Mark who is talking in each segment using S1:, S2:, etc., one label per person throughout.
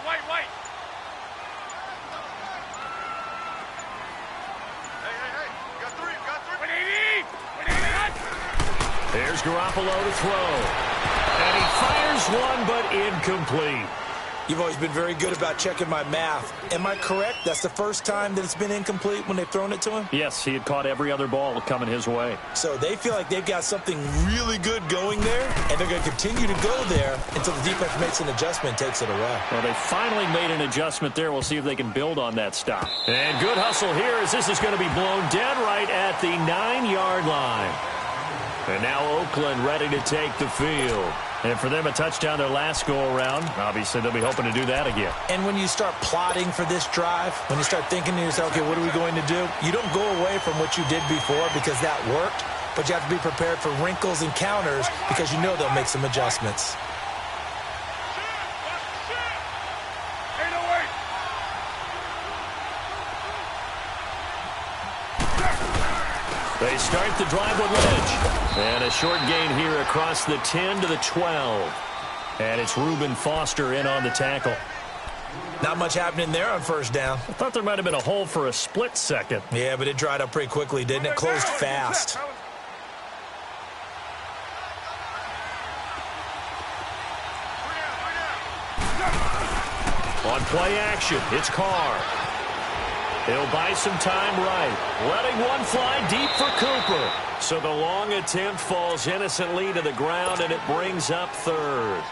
S1: White. Hey. Got three. 180.
S2: There's Garoppolo to throw. And he fires one, but incomplete.
S3: You've always been very good about checking my math. Am I correct? That's the first time that it's been incomplete when they've thrown it to him?
S2: Yes, he had caught every other ball coming his way.
S3: So they feel like they've got something really good going there, and they're going to continue to go there until the defense makes an adjustment and takes it away.
S2: Well, they finally made an adjustment there. We'll see if they can build on that stop. And good hustle here as this is going to be blown dead right at the 9-yard line. And now Oakland ready to take the field. And for them, a touchdown their last go-around. Obviously, they'll be hoping to do that again.
S3: And when you start plotting for this drive, when you start thinking to yourself, okay, what are we going to do? You don't go away from what you did before because that worked, but you have to be prepared for wrinkles and counters because you know they'll make some adjustments.
S2: They start the drive with Lynch. And a short gain here across the 10 to the 12. And it's Reuben Foster in on the tackle.
S3: Not much happening there on first down.
S2: I thought there might have been a hole for a split second.
S3: Yeah, but it dried up pretty quickly, didn't it? Closed fast.
S2: On play action, it's Carr. He'll buy some time right. Letting one fly deep for Cooper. So the long attempt falls innocently to the ground, and it brings up third.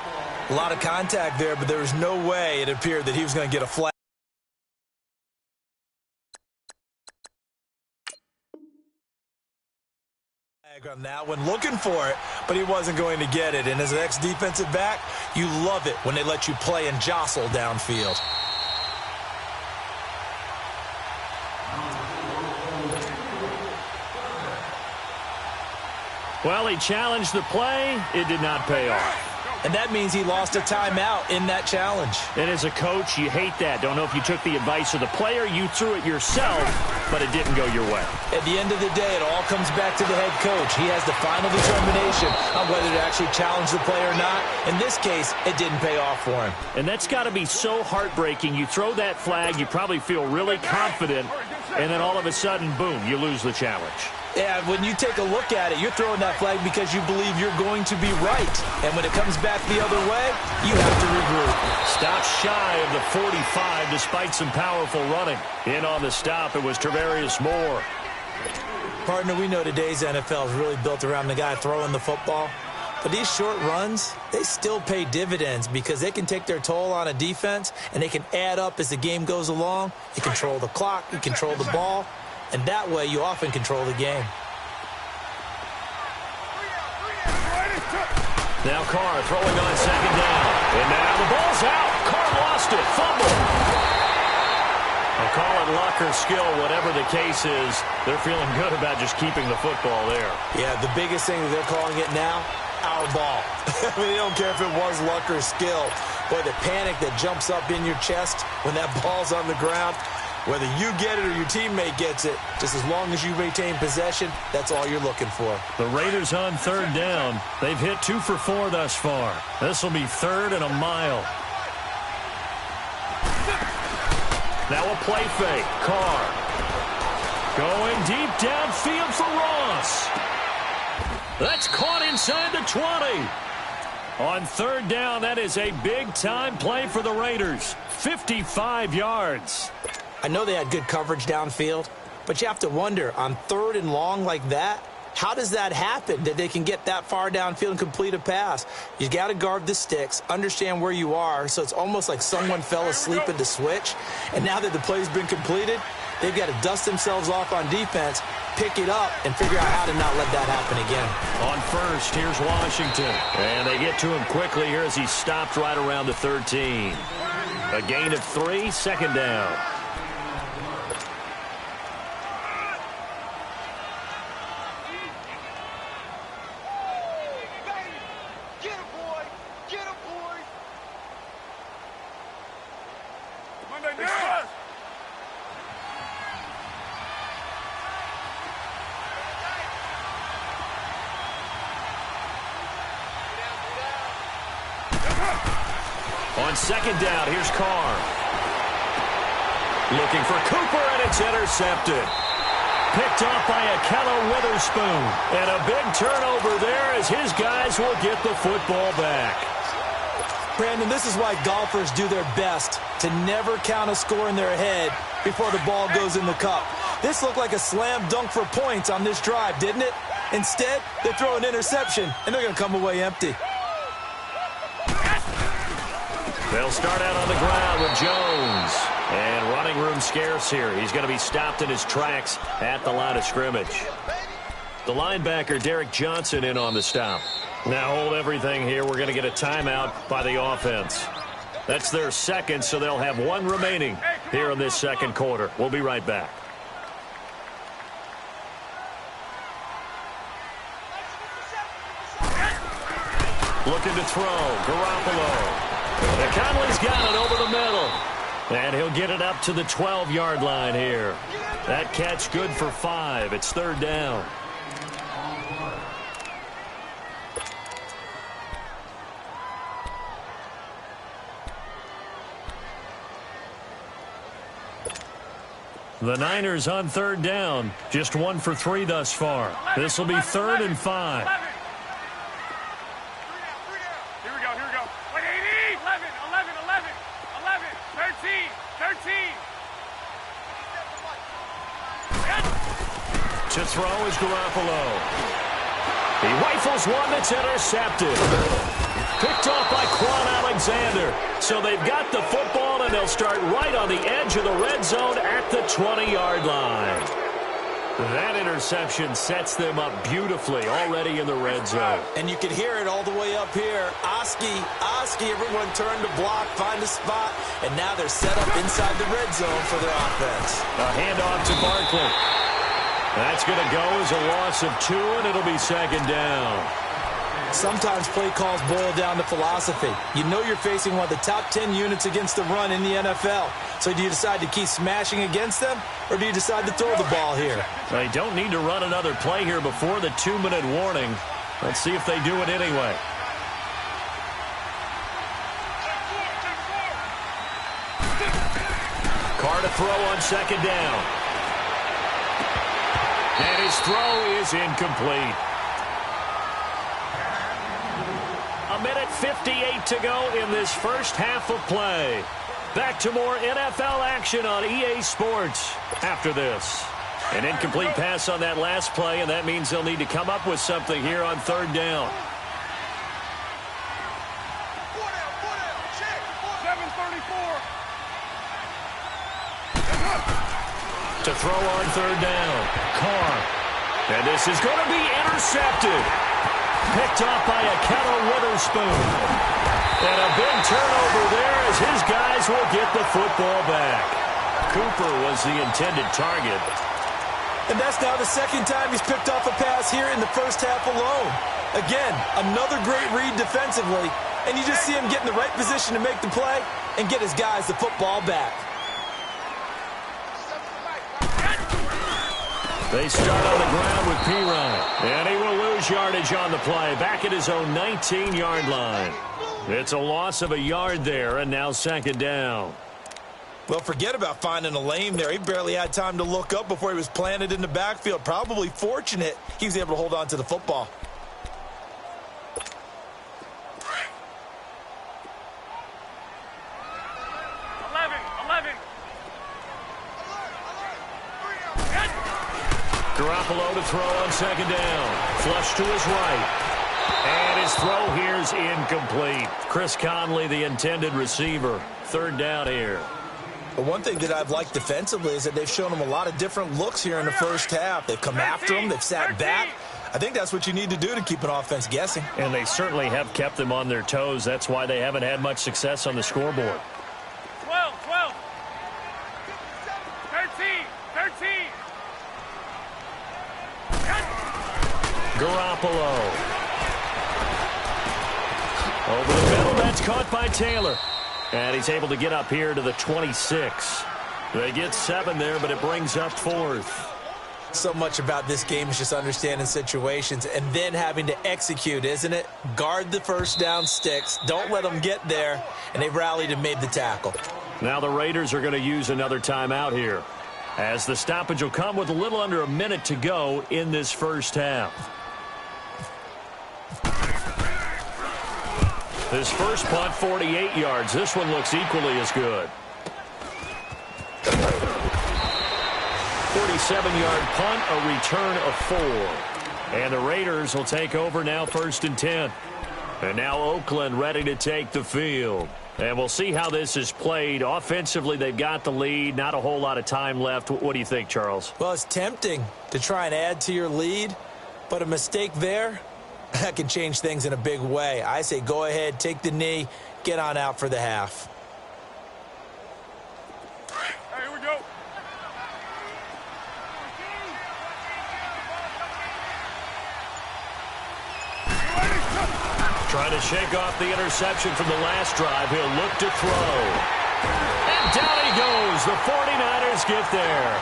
S3: A lot of contact there, but there was no way it appeared that he was going to get a flag. On that one, looking for it, but he wasn't going to get it. And as an ex-defensive back, you love it when they let you play and jostle downfield.
S2: Well, he challenged the play. It did not pay off.
S3: And that means he lost a timeout in that challenge.
S2: And as a coach, you hate that. Don't know if you took the advice of the player, you threw it yourself, but it didn't go your way.
S3: At the end of the day, it all comes back to the head coach. He has the final determination on whether to actually challenge the play or not. In this case, it didn't pay off for him.
S2: And that's got to be so heartbreaking. You throw that flag, you probably feel really confident, and then all of a sudden, boom, you lose the challenge.
S3: Yeah, when you take a look at it, you're throwing that flag because you believe you're going to be right. And when it comes back the other way, you have to regroup.
S2: Stop shy of the 45 despite some powerful running. In on the stop, it was Travarius Moore.
S3: Partner, we know today's NFL is really built around the guy throwing the football. But these short runs, they still pay dividends because they can take their toll on a defense and they can add up as the game goes along. You control the clock, you control the ball. And that way, you often control the game.
S2: Now Carr throwing on second down. And now the ball's out. Carr lost it. Fumble. I'll call it luck or skill, whatever the case is. They're feeling good about just keeping the football there.
S3: Yeah, the biggest thing that they're calling it now, our ball. I mean, they don't care if it was luck or skill. Boy, the panic that jumps up in your chest when that ball's on the ground, whether you get it or your teammate gets it, just as long as you maintain possession, that's all you're looking for.
S2: The Raiders on third down. They've hit 2 for 4 thus far. This will be third and a mile. Now a play fake. Carr going deep downfield for Ross. That's caught inside the 20. On third down, that is a big-time play for the Raiders. 55 yards.
S3: I know they had good coverage downfield, but you have to wonder, on third and long like that, how does that happen that they can get that far downfield and complete a pass? You got to guard the sticks, understand where you are, so it's almost like someone fell asleep at the switch, and now that the play's been completed, they've got to dust themselves off on defense, pick it up, and figure out how to not let that happen again.
S2: On first, here's Washington. And they get to him quickly here as he stopped right around the 13. A gain of 3, second down. On second down, here's Carr. Looking for Cooper, and it's intercepted. Picked off by Akello Witherspoon. And a big turnover there as his guys will get the football back.
S3: Brandon, this is why golfers do their best to never count a score in their head before the ball goes in the cup. This looked like a slam dunk for points on this drive, didn't it? Instead, they throw an interception, and they're going to come away empty.
S2: They'll start out on the ground with Jones. And running room scarce here. He's going to be stopped in his tracks at the line of scrimmage. The linebacker, Derek Johnson, in on the stop. Now hold everything here. We're going to get a timeout by the offense. That's their second, so they'll have one remaining here in this second quarter. We'll be right back. Looking to throw. Garoppolo. And Conley's got it over the middle. And he'll get it up to the 12-yard line here. That catch good for 5. It's third down. The Niners on third down. Just 1 for 3 thus far. This will be 3rd and 5.
S1: Here we go. 180. 11, 13.
S2: To throw is Garoppolo. He rifles one that's intercepted. Picked off by Quan Alexander. So they've got the football, and they'll start right on the edge of the red zone at the 20-yard line. That interception sets them up beautifully already in the red zone.
S3: And you can hear it all the way up here. Oski, everyone turned to block, find a spot, and now they're set up inside the red zone for their offense.
S2: A handoff to Barkley. That's going to go as a loss of 2, and it'll be second down.
S3: Sometimes play calls boil down to philosophy. You know you're facing one of the top 10 units against the run in the NFL. So do you decide to keep smashing against them, or do you decide to throw the ball here?
S2: They don't need to run another play here before the 2-minute warning. Let's see if they do it anyway. Carr to throw on second down. And his throw is incomplete. 1:58 to go in this first half of play. Back to more NFL action on EA Sports after this. An incomplete pass on that last play, and that means they'll need to come up with something here on third down.
S1: 7:34.
S2: To throw on third down. Carr. And this is going to be intercepted. Picked off by Akello Witherspoon. And a big turnover there as his guys will get the football back. Cooper was the intended target.
S3: And that's now the second time he's picked off a pass here in the first half alone. Again, another great read defensively. And you just see him get in the right position to make the play and get his guys the football back.
S2: They start on the ground with Pirine. And he will lose yardage on the play. Back at his own 19-yard line. It's a loss of a yard there, and now second down.
S3: Well, forget about finding a lane there. He barely had time to look up before he was planted in the backfield. Probably fortunate he was able to hold on to the football.
S2: Garoppolo to throw on second down. Flush to his right. And his throw here's incomplete. Chris Conley, the intended receiver. Third down here.
S3: But one thing that I've liked defensively is that they've shown him a lot of different looks here in the first half. They've come after him. They've sat back. I think that's what you need to do to keep an offense guessing.
S2: And they certainly have kept them on their toes. That's why they haven't had much success on the scoreboard.
S1: 12. 13.
S2: Garoppolo. Over the middle, that's caught by Taylor. And he's able to get up here to the 26. They get 7 there, but it brings up 4th.
S3: So much about this game is just understanding situations and then having to execute, isn't it? Guard the first down sticks. Don't let them get there. And they rallied and made the tackle.
S2: Now the Raiders are going to use another timeout here, as the stoppage will come with a little under a minute to go in this first half. This first punt, 48 yards. This one looks equally as good. 47-yard punt, a return of 4. And the Raiders will take over now, 1st and 10. And now Oakland ready to take the field. And we'll see how this is played. Offensively, they've got the lead. Not a whole lot of time left. What do you think, Charles?
S3: Well, it's tempting to try and add to your lead, but a mistake there, that can change things in a big way. I say go ahead, take the knee, get on out for the half.
S1: Hey, here we go.
S2: Trying to shake off the interception from the last drive. He'll look to throw. And down he goes. The 49ers get there.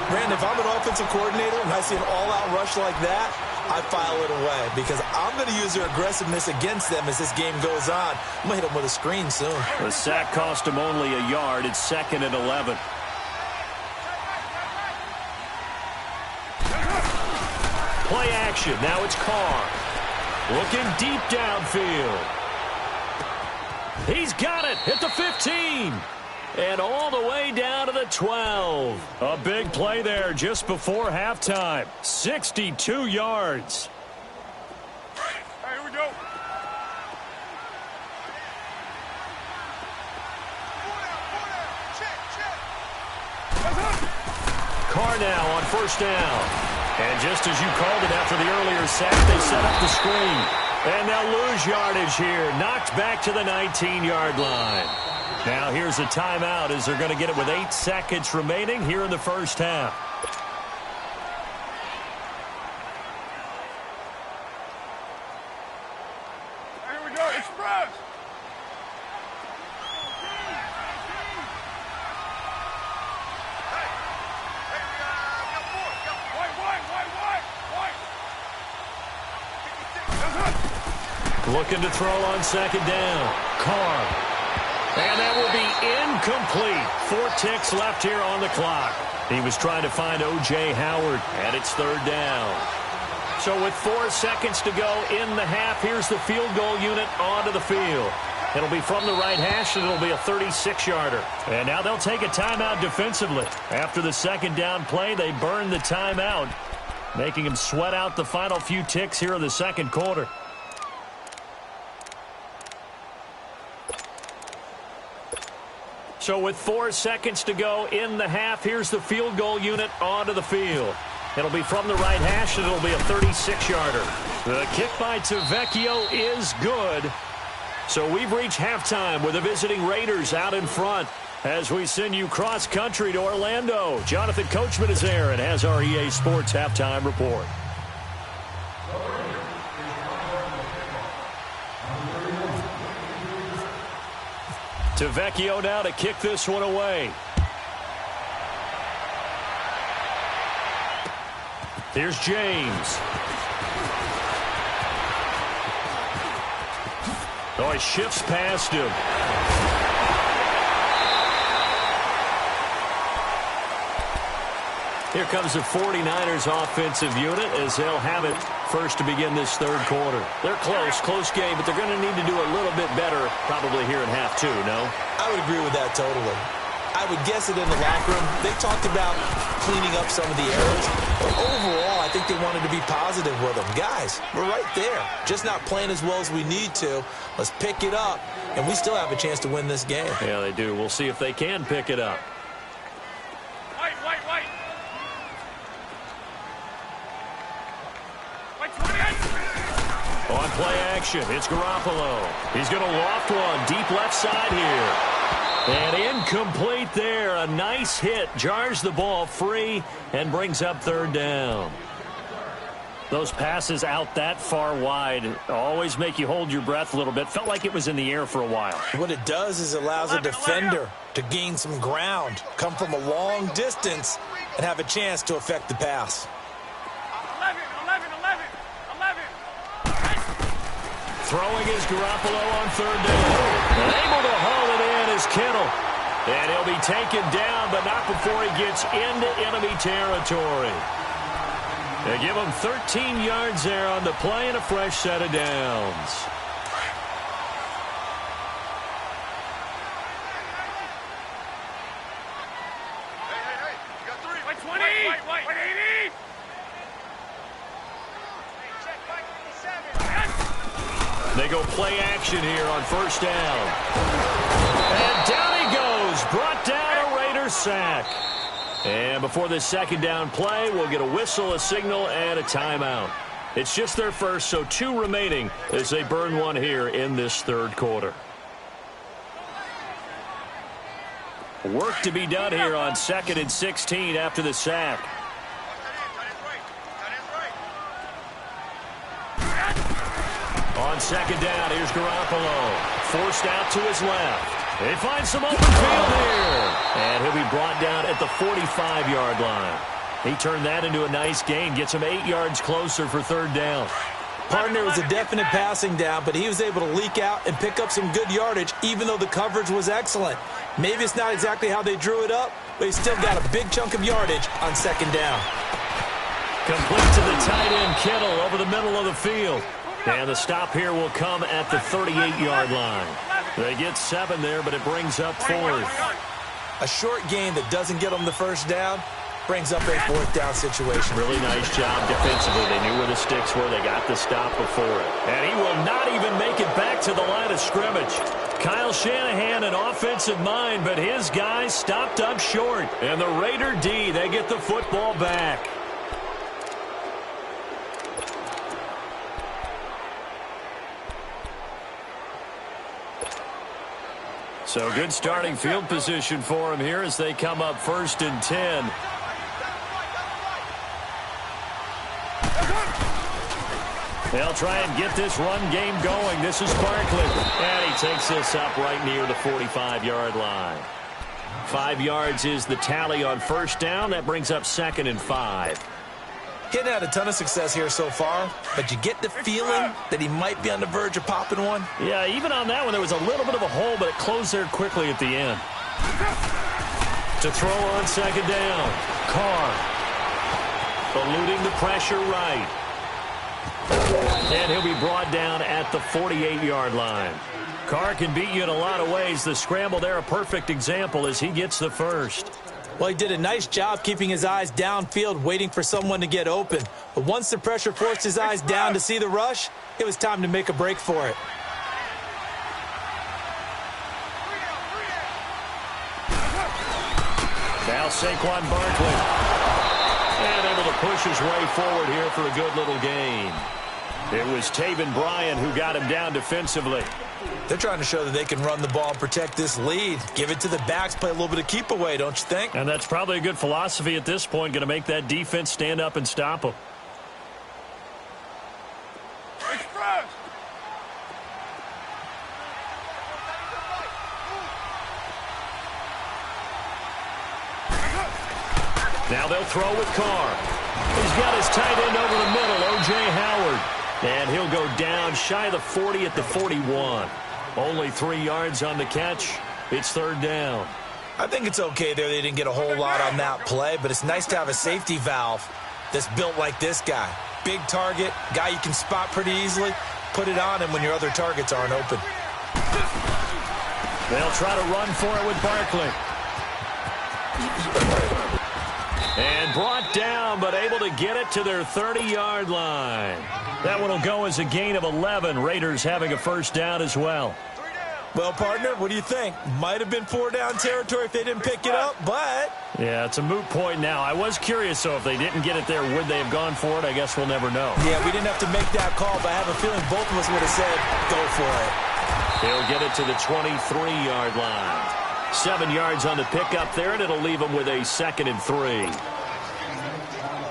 S3: Brandon, if I'm an offensive coordinator and I see an all-out rush like that, I file it away because I'm going to use their aggressiveness against them as this game goes on. I'm going to hit them with a screen soon.
S2: The sack cost him only a yard. It's 2nd and 11. Play action. Now it's Carr. Looking deep downfield. He's got it at the 15. And all the way down to the 12. A big play there just before halftime. 62 yards.
S1: Hey, here we go.
S2: Carr now on 1st down. And just as you called it after the earlier sack, they set up the screen. And they'll lose yardage here. Knocked back to the 19-yard line. Now here's a timeout as they're going to get it with 8 seconds remaining here in the first half.
S1: Here we go. Express.
S2: Looking to throw on 2nd down. Carr. And that will be incomplete. 4 ticks left here on the clock. He was trying to find O.J. Howard, and it's 3rd down. So with 4 seconds to go in the half, here's the field goal unit onto the field. It'll be from the right hash, and it'll be a 36-yarder. And now they'll take a timeout defensively. After the 2nd down play, they burn the timeout, making them sweat out the final few ticks here in the 2nd quarter. So with 4 seconds to go in the half, here's the field goal unit onto the field. It'll be from the right hash, and it'll be a 36-yarder. The kick by Tavecchio is good. So we've reached halftime with the visiting Raiders out in front as we send you cross-country to Orlando. Jonathan Coachman is there and has our EA Sports halftime report. Tavecchio now to kick this one away. Here's James. Oh, he shifts past him. Here comes the 49ers offensive unit as they'll have it first to begin this 3rd quarter. They're close game, but they're going to need to do a little bit better probably here in half 2, no?
S3: I would agree with that totally. I would guess it in the locker room. They talked about cleaning up some of the errors, but overall, I think they wanted to be positive with them. Guys, we're right there. Just not playing as well as we need to. Let's pick it up, and we still have a chance to win this game.
S2: Yeah, they do. We'll see if they can pick it up. On play action, it's Garoppolo. He's going to loft one deep left side here. And incomplete there. A nice hit. Jars the ball free and brings up 3rd down. Those passes out that far wide always make you hold your breath a little bit. Felt like it was in the air for a while.
S3: What it does is allows a defender to gain some ground, come from a long distance, and have a chance to affect the pass.
S1: 11.
S2: Throwing is Garoppolo on third down. And able to haul it in is Kittle. And he'll be taken down, but not before he gets into enemy territory. They give him 13 yards there on the play and a fresh set of downs.
S1: Hey, you got 3. Wait, 20. Wait, 80.
S2: They go play action here on first down. And down he goes. Brought down a Raiders sack. And before this second down play, we'll get a whistle, a signal, and a timeout. It's just their first, so 2 remaining as they burn one here in this third quarter. Work to be done here on 2nd and 16 after the sack. On second down, here's Garoppolo. Forced out to his left. They find some open field here. And he'll be brought down at the 45-yard line. He turned that into a nice gain. Gets him 8 yards closer for third down.
S3: Partner was a definite passing down, but he was able to leak out and pick up some good yardage, even though the coverage was excellent. Maybe it's not exactly how they drew it up, but he still got a big chunk of yardage on second down.
S2: Complete to the tight end, Kittle, over the middle of the field. And the stop here will come at the 38-yard line. They get 7 there, but it brings up 4th.
S3: A short gain that doesn't get them the first down brings up a 4th down situation.
S2: Really nice job defensively. They knew where the sticks were. They got the stop before it. And he will not even make it back to the line of scrimmage. Kyle Shanahan, an offensive mind, but his guys stopped up short. And the Raider D, they get the football back. So good starting field position for him here as they come up 1st and 10. They'll try and get this run game going. This is Barkley. And he takes this up right near the 45-yard line. 5 yards is the tally on first down. That brings up 2nd and 5.
S3: Hitting had a ton of success here so far, but you get the feeling that he might be on the verge of popping one.
S2: Yeah, even on that one, there was a little bit of a hole, but it closed there quickly at the end. To throw on second down, Carr. Eluding the pressure right. And he'll be brought down at the 48-yard line. Carr can beat you in a lot of ways. The scramble there, a perfect example as he gets the first.
S3: Well, he did a nice job keeping his eyes downfield, waiting for someone to get open. But once the pressure forced his eyes down to see the rush, it was time to make a break for it.
S2: Now Saquon Barkley. And able to push his way forward here for a good little gain. It was Taven Bryan who got him down defensively.
S3: They're trying to show that they can run the ball and protect this lead. Give it to the backs, play a little bit of keep away, don't you think?
S2: And that's probably a good philosophy at this point, going to make that defense stand up and stop them.
S1: Express!
S2: Now they'll throw with Carr. He's got his tight end over the middle, O.J. Howard. And he'll go down shy of the 40 at the 41. Only 3 yards on the catch. It's third down.
S3: I think it's okay there. They didn't get a whole lot on that play, but it's nice to have a safety valve that's built like this guy. Big target, guy you can spot pretty easily. Put it on him when your other targets aren't open.
S2: They'll try to run for it with Barkley. And brought down, but able to get it to their 30-yard line. That one will go as a gain of 11. Raiders having a first down as well.
S3: Well, partner, what do you think? Might have been 4-down territory if they didn't pick it up, but...
S2: Yeah, it's a moot point now. I was curious, so if they didn't get it there, would they have gone for it? I guess we'll never know.
S3: Yeah, we didn't have to make that call, but I have a feeling both of us would have said, go for it.
S2: They'll get it to the 23-yard line. 7 yards on the pickup there, and it'll leave them with a 2nd and 3.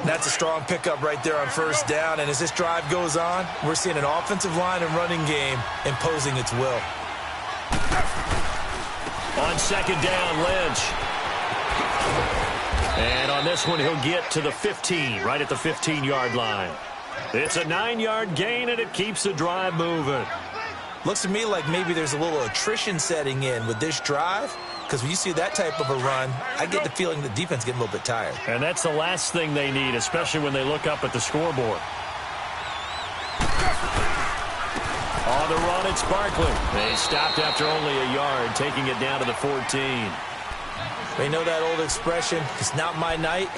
S3: That's a strong pickup right there on first down. And as this drive goes on, we're seeing an offensive line and running game imposing its will.
S2: On second down, Lynch. And on this one, he'll get to the 15, right at the 15-yard line. It's a 9-yard gain, and it keeps the drive moving.
S3: Looks to me like maybe there's a little attrition setting in with this drive, because when you see that type of a run, I get the feeling the defense getting a little bit tired.
S2: And that's the last thing they need, especially when they look up at the scoreboard. On the run, it's Barkley. They stopped after only a yard, taking it down to the 14.
S3: We know that old expression, it's not my night.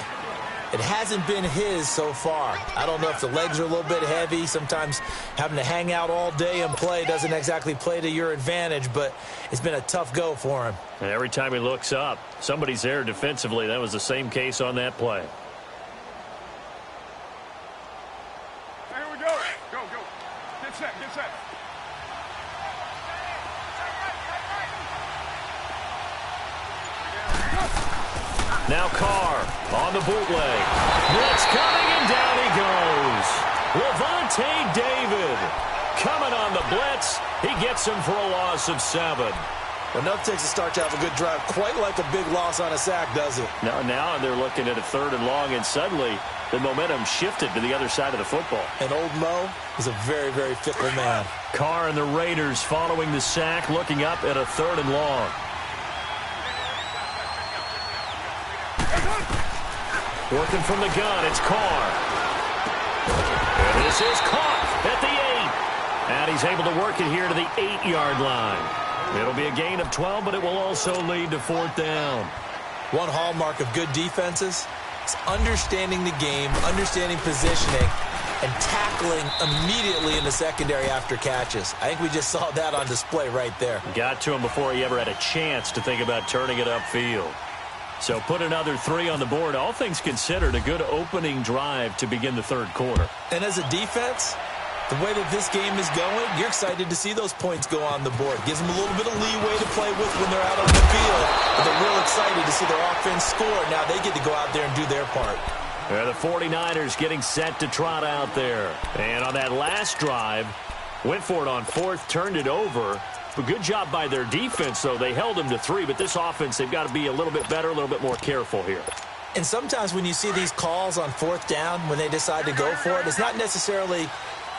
S3: It hasn't been his so far. I don't know if the legs are a little bit heavy. Sometimes having to hang out all day and play doesn't exactly play to your advantage, but it's been a tough go for him.
S2: And every time he looks up, somebody's there defensively. That was the same case on that play.
S1: Here we go. Go, go. Get set, get set.
S2: Now Carr on the bootleg. Blitz coming, and down he goes. Levante David coming on the blitz. He gets him for a loss of 7.
S3: Enough takes a start to have a good drive. Quite like a big loss on a sack, does it?
S2: Now they're looking at a 3rd and long, and suddenly the momentum shifted to the other side of the football.
S3: And old Mo is a very, very fickle man.
S2: Carr and the Raiders following the sack, looking up at a 3rd and long. Working from the gun, it's Carr. And this is caught at the 8. And he's able to work it here to the 8-yard line. It'll be a gain of 12, but it will also lead to 4th down.
S3: One hallmark of good defenses is understanding the game, understanding positioning, and tackling immediately in the secondary after catches. I think we just saw that on display right there.
S2: Got to him before he ever had a chance to think about turning it upfield. So put another 3 on the board. All things considered, a good opening drive to begin the 3rd quarter.
S3: And as a defense, the way that this game is going, you're excited to see those points go on the board. Gives them a little bit of leeway to play with when they're out on the field. But they're real excited to see their offense score. Now they get to go out there and do their part.
S2: The 49ers getting set to trot out there. And on that last drive, went for it on 4th, turned it over. But good job by their defense, though. They held them to 3, but this offense, they've got to be a little bit better, a little bit more careful here.
S3: And sometimes when you see these calls on 4th down, when they decide to go for it, it's not necessarily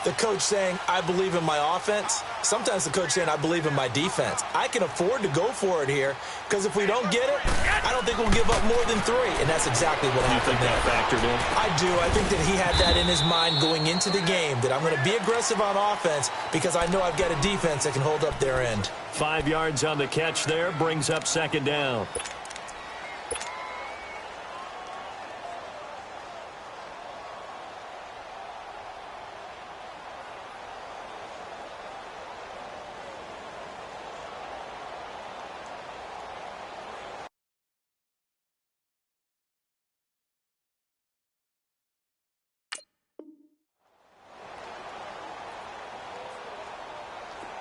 S3: the coach saying, I believe in my offense. Sometimes the coach saying, I believe in my defense. I can afford to go for it here, because if we don't get it, I don't think we'll give up more than 3. And that's exactly what happened there.
S2: You think that factored in?
S3: I do. I think that he had that in his mind going into the game, that I'm going to be aggressive on offense because I know I've got a defense that can hold up their end.
S2: 5 yards on the catch there, brings up 2nd down.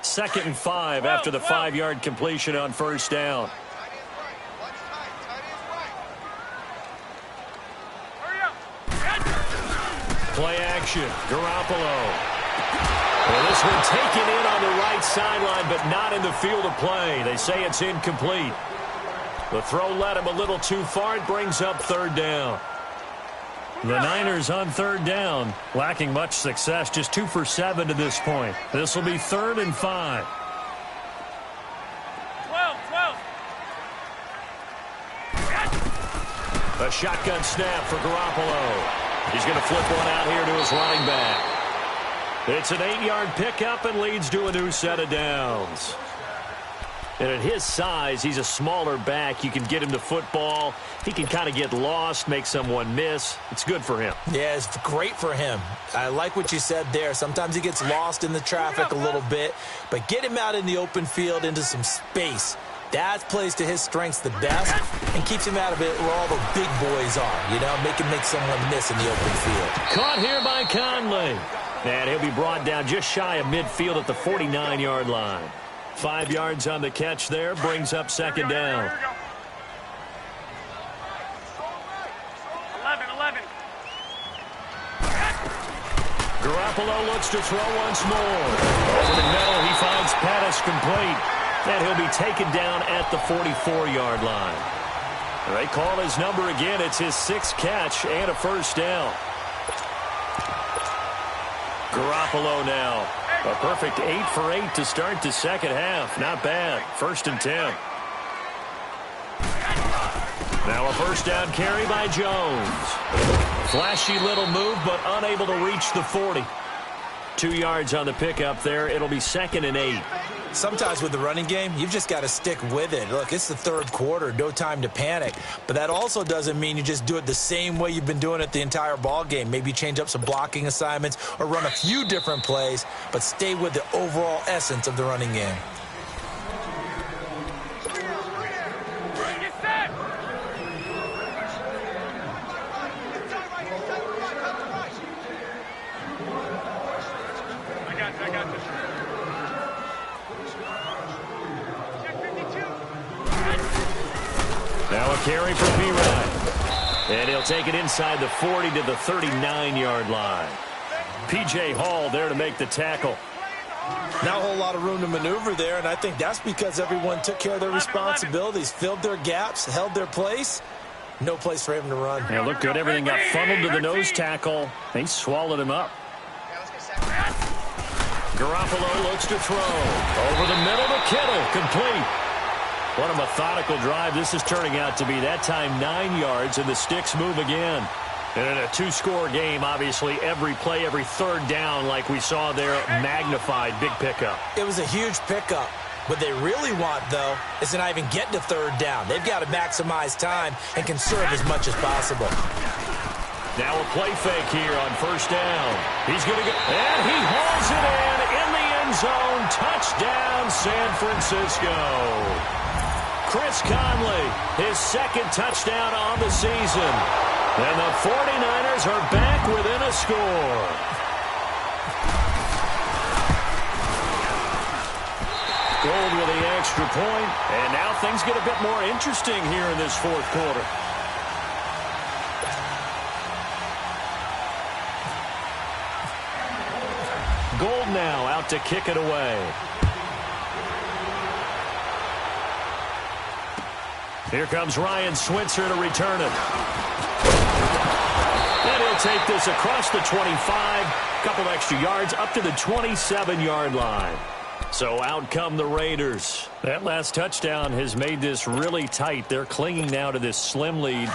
S2: Second and 5 after the 5-yard completion on first down. Play action, Garoppolo. Well, this one taken in on the right sideline, but not in the field of play. They say it's incomplete. The throw led him a little too far. It brings up 3rd down. The Niners on 3rd down, lacking much success, just 2 for 7 to this point. This will be 3rd and 5.
S1: 12.
S2: A shotgun snap for Garoppolo. He's going to flip one out here to his running back. It's an 8-yard pickup and leads to a new set of downs. And at his size, he's a smaller back. You can get him the football. He can kind of get lost, make someone miss. It's good for him.
S3: Yeah, it's great for him. I like what you said there. Sometimes he gets lost in the traffic a little bit, but get him out in the open field into some space. That plays to his strengths the best and keeps him out of it where all the big boys are, you know, make someone miss in the open field.
S2: Caught here by Conley. And he'll be brought down just shy of midfield at the 49-yard line. 5 yards on the catch there, brings up 2nd down.
S1: 11.
S2: Garoppolo looks to throw once more. Over the middle, he finds Pettis complete. And he'll be taken down at the 44-yard line. They call his number again. It's his 6th catch and a first down. Garoppolo now. A perfect 8 for 8 to start the second half. Not bad. 1st and 10. Now a first down carry by Jones. Flashy little move, but unable to reach the 40. 2 yards on the pickup there. It'll be 2nd and 8.
S3: Sometimes with the running game, you've just got to stick with it. Look, it's the 3rd quarter, no time to panic. But that also doesn't mean you just do it the same way you've been doing it the entire ball game. Maybe change up some blocking assignments or run a few different plays, but stay with the overall essence of the running game.
S2: Now a carry for P-Ryan. And he'll take it inside the 40 to the 39-yard line. P.J. Hall there to make the tackle.
S3: Not a whole lot of room to maneuver there, and I think that's because everyone took care of their responsibilities, filled their gaps, held their place. No place for him to run.
S2: Yeah, looked good. Everything got funneled to the nose tackle. They swallowed him up. Garoppolo looks to throw. Over the middle to Kittle. Complete. What a methodical drive this is turning out to be. That time 9 yards, and the sticks move again. And in a 2-score game, obviously, every play, every 3rd down, like we saw there, magnified. Big pickup.
S3: It was a huge pickup. What they really want, though, is to not even get to 3rd down. They've got to maximize time and conserve as much as possible.
S2: Now a play fake here on 1st down. He's going to go, and he hauls it in the end zone. Touchdown, San Francisco. Chris Conley, his 2nd touchdown on the season. And the 49ers are back within a score. Gold with the extra point, and now things get a bit more interesting here in this 4th quarter. Gold now out to kick it away. Here comes Ryan Switzer to return it. And he'll take this across the 25, couple extra yards up to the 27-yard line. So out come the Raiders. That last touchdown has made this really tight. They're clinging now to this slim lead.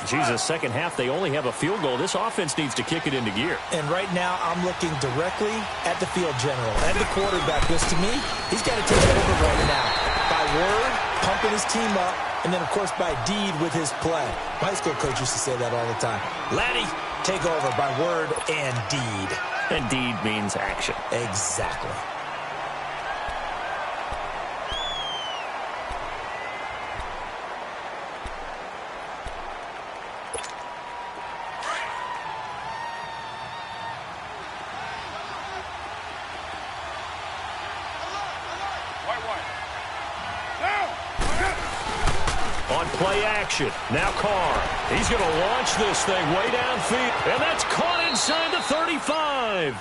S2: Jesus, second half, they only have a field goal. This offense needs to kick it into gear.
S3: And right now, I'm looking directly at the field general, at the quarterback, because to me, he's got to take over right now. By word, pumping his team up, and then, of course, by deed with his play. My high school coach used to say that all the time. Laddie, take over by word and deed.
S2: And deed means action.
S3: Exactly.
S2: On play action, now Carr. He's going to launch this thing way downfield, and that's caught inside the 35.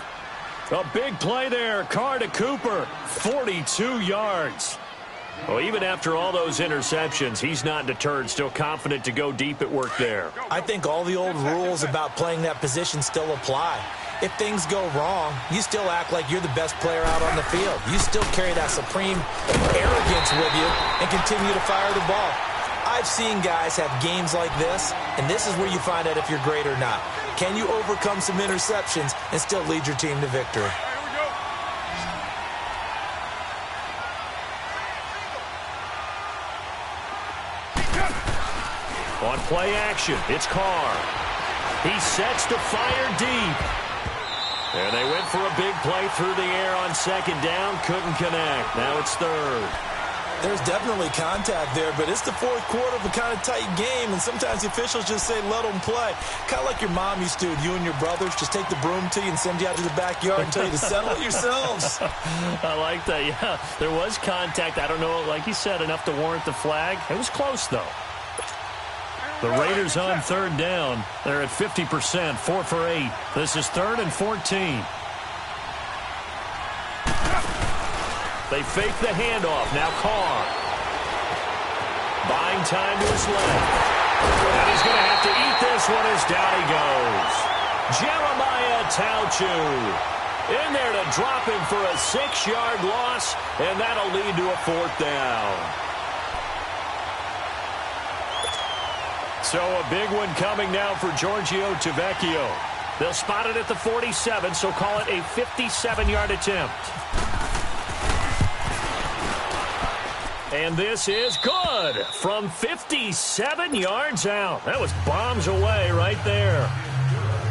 S2: A big play there, Carr to Cooper, 42 yards. Well, even after all those interceptions, he's not deterred, still confident to go deep at work there.
S3: I think all the old rules about playing that position still apply. If things go wrong, you still act like you're the best player out on the field. You still carry that supreme arrogance with you and continue to fire the ball. I've seen guys have games like this, and this is where you find out if you're great or not. Can you overcome some interceptions and still lead your team to victory?
S2: On play action, it's Carr. He sets to fire deep. And they went for a big play through the air on 2nd down. Couldn't connect. Now it's 3rd.
S3: There's definitely contact there, but it's the 4th quarter of a kind of tight game, and sometimes the officials just say, let them play. Kind of like your mom used to with you and your brothers. Just take the broom to you and send you out to the backyard and tell you to settle it yourselves.
S2: I like that, yeah. There was contact. I don't know, like you said, enough to warrant the flag. It was close, though. The Raiders on 3rd down. They're at 50%, 4 for 8. This is 3rd and 14. They fake the handoff. Now Carr. Buying time to his left. And he's going to have to eat this one as down he goes. Jeremiah Tauchu in there to drop him for a 6-yard loss, and that'll lead to a 4th down. So a big one coming now for Giorgio Tavecchio. They'll spot it at the 47, so call it a 57-yard attempt. And this is good from 57 yards out. That was bombs away right there.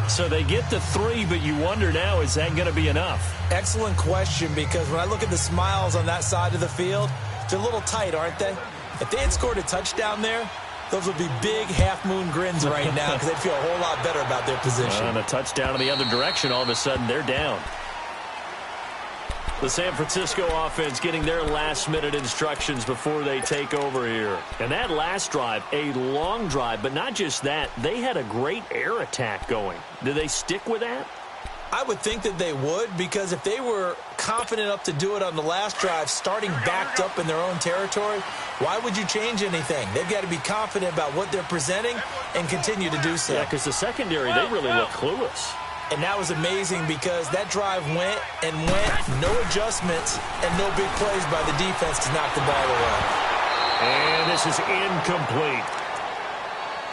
S2: So they get the 3, but you wonder now, is that going to be enough?
S3: Excellent question, because when I look at the smiles on that side of the field, they're a little tight, aren't they? If they had scored a touchdown there, those would be big half-moon grins right now because they'd feel a whole lot better about their position.
S2: And a touchdown in the other direction, all of a sudden they're down. The San Francisco offense getting their last-minute instructions before they take over here. And that last drive, a long drive, but not just that. They had a great air attack going. Do they stick with that?
S3: I would think that they would, because if they were confident enough to do it on the last drive, starting backed up in their own territory, why would you change anything? They've got to be confident about what they're presenting and continue to do so.
S2: Yeah, because the secondary, they really look clueless.
S3: And that was amazing because that drive went and went, no adjustments, and no big plays by the defense to knock the ball away.
S2: And this is incomplete.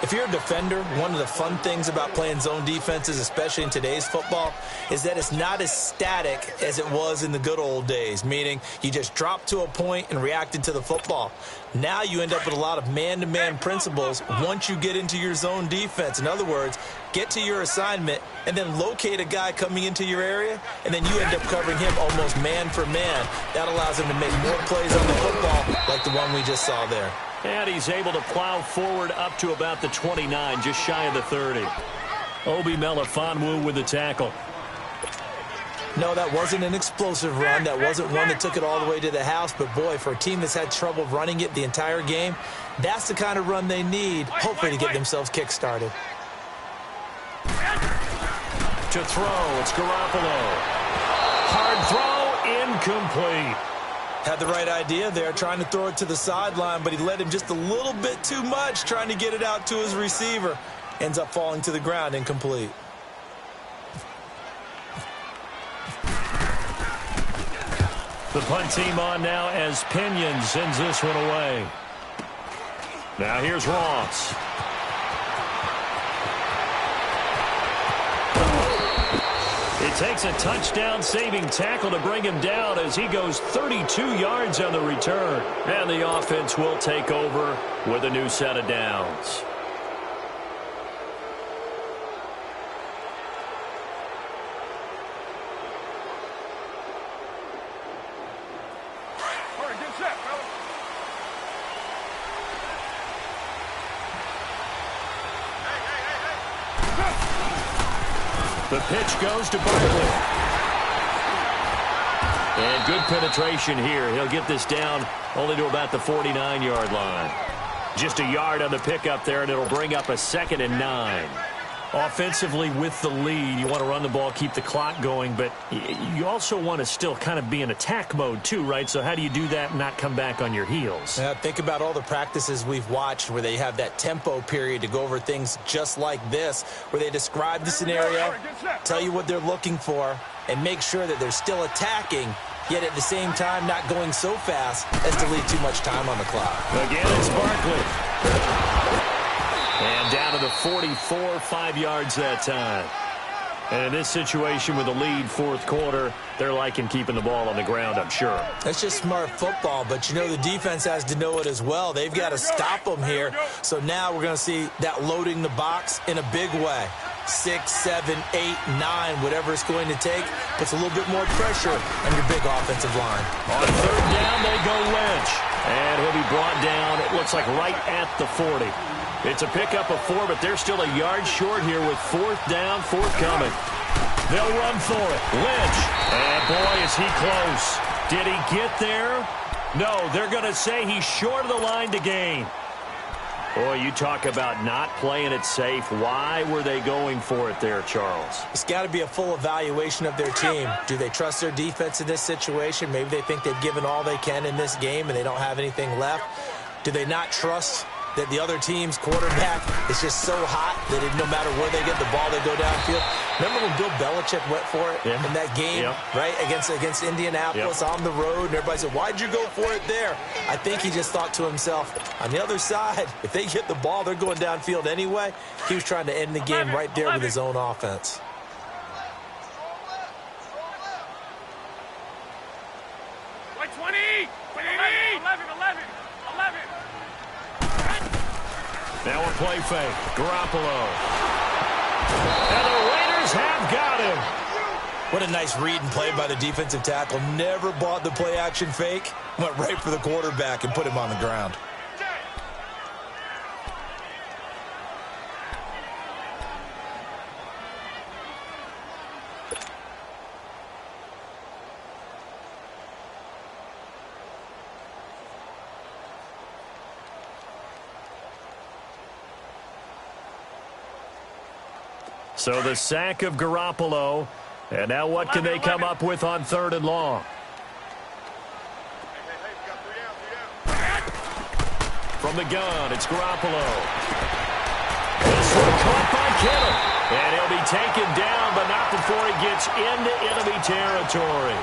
S3: If you're a defender, one of the fun things about playing zone defenses, especially in today's football, is that it's not as static as it was in the good old days, meaning you just dropped to a point and reacted to the football. Now you end up with a lot of man-to-man principles once you get into your zone defense. In other words, get to your assignment and then locate a guy coming into your area, and then you end up covering him almost man for man. That allows him to make more plays on the football like the one we just saw there.
S2: And he's able to plow forward up to about the 29, just shy of the 30. Obi Melifonwu with the tackle.
S3: No, that wasn't an explosive run. That wasn't one that took it all the way to the house. But, boy, for a team that's had trouble running it the entire game, that's the kind of run they need, hopefully, to get themselves kick-started.
S2: To throw, it's Garoppolo. Hard throw, incomplete.
S3: Had the right idea there, trying to throw it to the sideline, but he led him just a little bit too much, trying to get it out to his receiver. Ends up falling to the ground, incomplete.
S2: The punt team on now as Pinion sends this one away. Now here's Ross. It takes a touchdown-saving tackle to bring him down as he goes 32 yards on the return. And the offense will take over with a new set of downs. The pitch goes to Barkley. And good penetration here. He'll get this down only to about the 49-yard line. Just a yard on the pickup there, and it'll bring up a 2nd and 9. Offensively with the lead, you want to run the ball, keep the clock going, but you also want to still kind of be in attack mode too, right? So how do you do that and not come back on your heels?
S3: Yeah, think about all the practices we've watched where they have that tempo period to go over things just like this, where they describe the scenario, tell you what they're looking for, and make sure that they're still attacking, yet at the same time not going so fast as to leave too much time on the clock.
S2: Again, it's Barkley. And down to the 44, 5 yards that time. And in this situation with the lead, 4th quarter, they're liking keeping the ball on the ground, I'm sure.
S3: That's just smart football, but you know the defense has to know it as well. They've got to stop them here. So now we're going to see that loading the box in a big way. 6, 7, 8, 9, whatever it's going to take, puts a little bit more pressure on your big offensive line.
S2: On 3rd down, they go Lynch. And he'll be brought down, it looks like right at the 40. It's a pickup of 4, but they're still a yard short here with 4th down, forthcoming. They'll run for it. Lynch. And boy, is he close. Did he get there? No, they're going to say he's short of the line to gain. Boy, you talk about not playing it safe. Why were they going for it there, Charles?
S3: It's got to be a full evaluation of their team. Do they trust their defense in this situation? Maybe they think they've given all they can in this game and they don't have anything left. Do they not trust that the other team's quarterback is just so hot that no matter where they get the ball, they go downfield? Remember when Bill Belichick went for it in that game, right, against Indianapolis on the road, and everybody said, why'd you go for it there? I think he just thought to himself, on the other side, if they get the ball, they're going downfield anyway. He was trying to end the game right there with his own offense.
S1: Like 20, 11.
S2: Now a play fake. Garoppolo. And the Raiders have got him.
S3: What a nice read and play by the defensive tackle. Never bought the play-action fake. Went right for the quarterback and put him on the ground.
S2: So the sack of Garoppolo. And now what can they come up with on 3rd and long? From the gun, it's Garoppolo. This one caught by Kittle. And he'll be taken down, but not before he gets into enemy territory.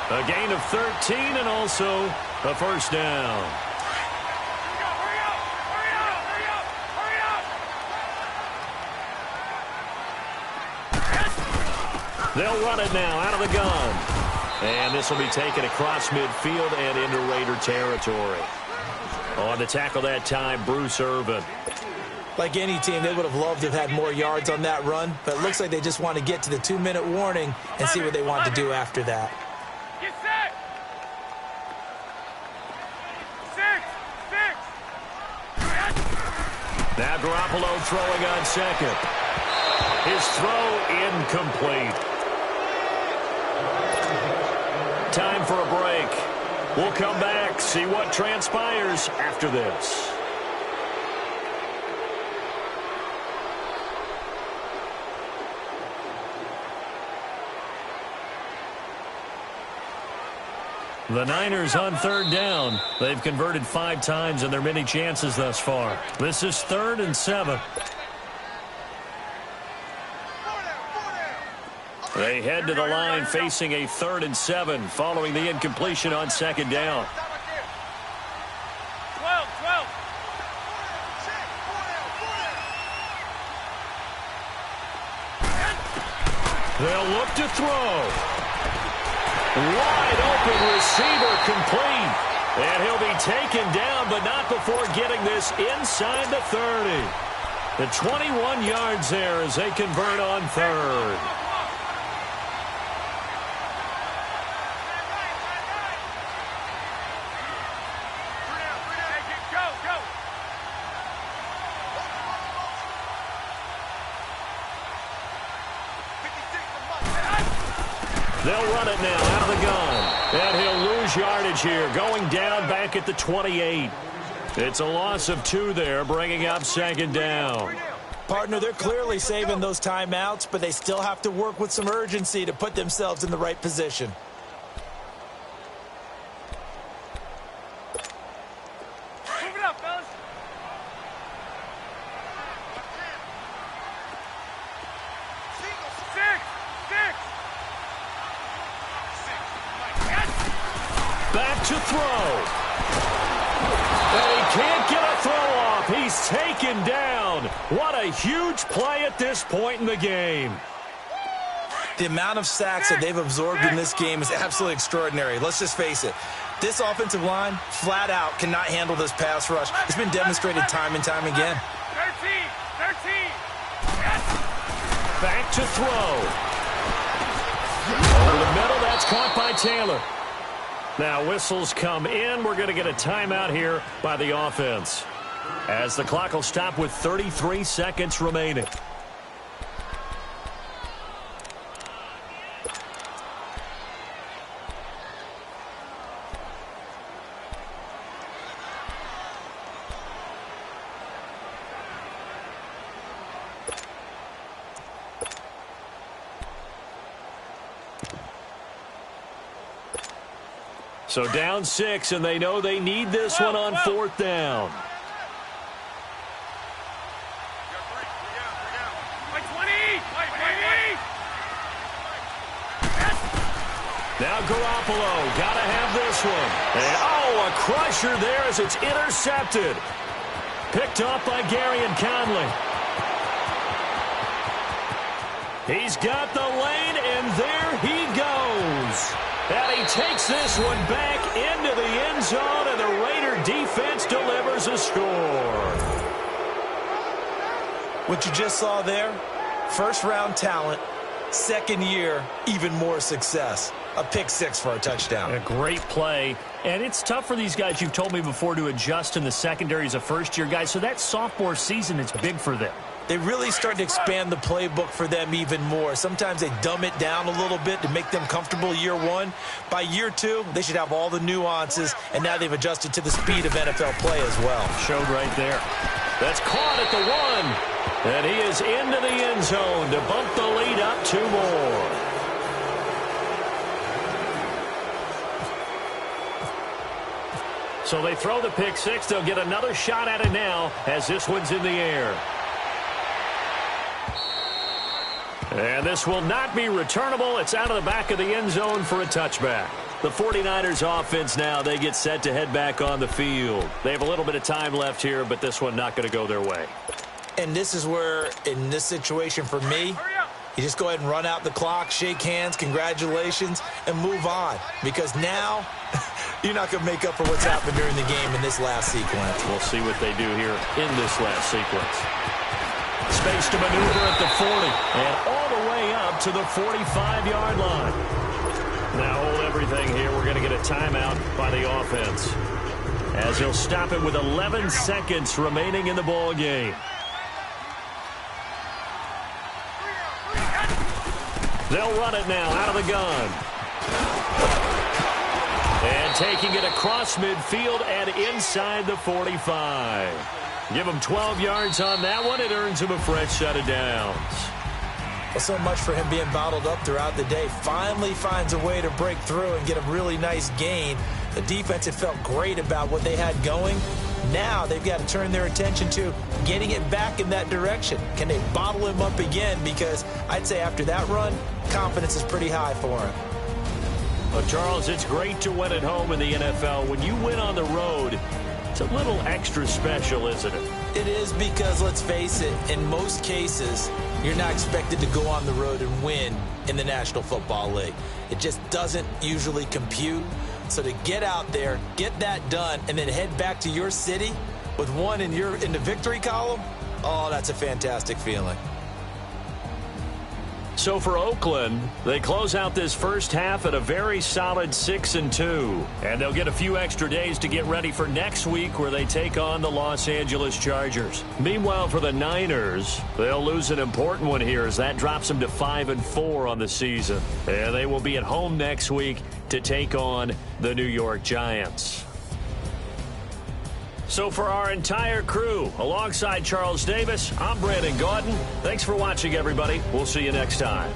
S2: A gain of 13 and also a first down. They'll run it now out of the gun. And this will be taken across midfield and into Raider territory. On to tackle that time, Bruce Irvin.
S3: Like any team, they would have loved to have had more yards on that run, but it looks like they just want to get to the 2-minute warning and see what they want to do after that.
S1: Get set. 6.
S2: Now Garoppolo throwing on second. His throw incomplete. Time for a break. We'll come back, see what transpires after this. The Niners on 3rd down. They've converted 5 times in their many chances thus far. This is 3rd and 7. They head to the line facing a 3rd and 7 following the incompletion on 2nd down.
S1: 12.
S2: They'll look to throw. Wide open receiver complete. And he'll be taken down, but not before getting this inside the 30. The 21 yards there as they convert on 3rd. They'll run it now out of the gun. And he'll lose yardage here, going down back at the 28. It's a loss of 2 there, bringing up 2nd down.
S3: Partner, they're clearly saving those timeouts, but they still have to work with some urgency to put themselves in the right position.
S1: Move it up, fellas.
S2: Back to throw. And he can't get a throw off. He's taken down. What a huge play at this point in the game.
S3: The amount of sacks that they've absorbed in this game is absolutely extraordinary. Let's just face it. This offensive line, flat out, cannot handle this pass rush. It's been demonstrated time and time again.
S1: 13.
S2: Back to throw. Over the middle, that's caught by Taylor. Now whistles come in. We're going to get a timeout here by the offense, as the clock will stop with 33 seconds remaining. So down 6, and they know they need this one on 4th down. Now Garoppolo, got to have this one. And, a crusher there as it's intercepted. Picked up by Garyon Conley. He's got the lane, and there he goes. And he takes this one back into the end zone, and the Raider defense delivers a score.
S3: What you just saw there, first-round talent, second year, even more success. A pick 6 for a touchdown.
S2: A great play. And it's tough for these guys, you've told me before, to adjust in the secondary as a first-year guy. So that sophomore season is big for them.
S3: They really start to expand the playbook for them even more. Sometimes they dumb it down a little bit to make them comfortable year 1. By year 2, they should have all the nuances, and now they've adjusted to the speed of NFL play as well.
S2: Showed right there. That's caught at the 1. And he is into the end zone to bump the lead up 2 more. So they throw the pick 6. They'll get another shot at it now as this one's in the air. And this will not be returnable. It's out of the back of the end zone for a touchback. The 49ers offense now, they get set to head back on the field. They have a little bit of time left here, but this one not going to go their way.
S3: And this is where, in this situation for me, you just go ahead and run out the clock, shake hands, congratulations, and move on. Because now, you're not going to make up for what's happened during the game in this last sequence.
S2: We'll see what they do here in this last sequence. Space to maneuver at the 40, and all the way up to the 45-yard line. Now hold everything here. We're going to get a timeout by the offense, as he'll stop it with 11 seconds remaining in the ball game. They'll run it now out of the gun. And taking it across midfield and inside the 45. Give him 12 yards on that one. It earns him a fresh set of downs.
S3: Well, so much for him being bottled up throughout the day. Finally finds a way to break through and get a really nice gain. The defense had felt great about what they had going. Now they've got to turn their attention to getting it back in that direction. Can they bottle him up again? Because I'd say after that run, confidence is pretty high for him.
S2: Well, Charles, it's great to win at home in the NFL. When you win on the road, it's a little extra special, isn't it?
S3: It is, because, let's face it, in most cases, you're not expected to go on the road and win in the National Football League. It just doesn't usually compute. So to get out there, get that done, and then head back to your city with one in the victory column, oh, that's a fantastic feeling.
S2: So for Oakland, they close out this first half at a very solid 6-2. And they'll get a few extra days to get ready for next week, where they take on the Los Angeles Chargers. Meanwhile, for the Niners, they'll lose an important one here, as that drops them to 5-4 on the season. And they will be at home next week to take on the New York Giants. So for our entire crew, alongside Charles Davis, I'm Brandon Gaudin. Thanks for watching, everybody. We'll see you next time.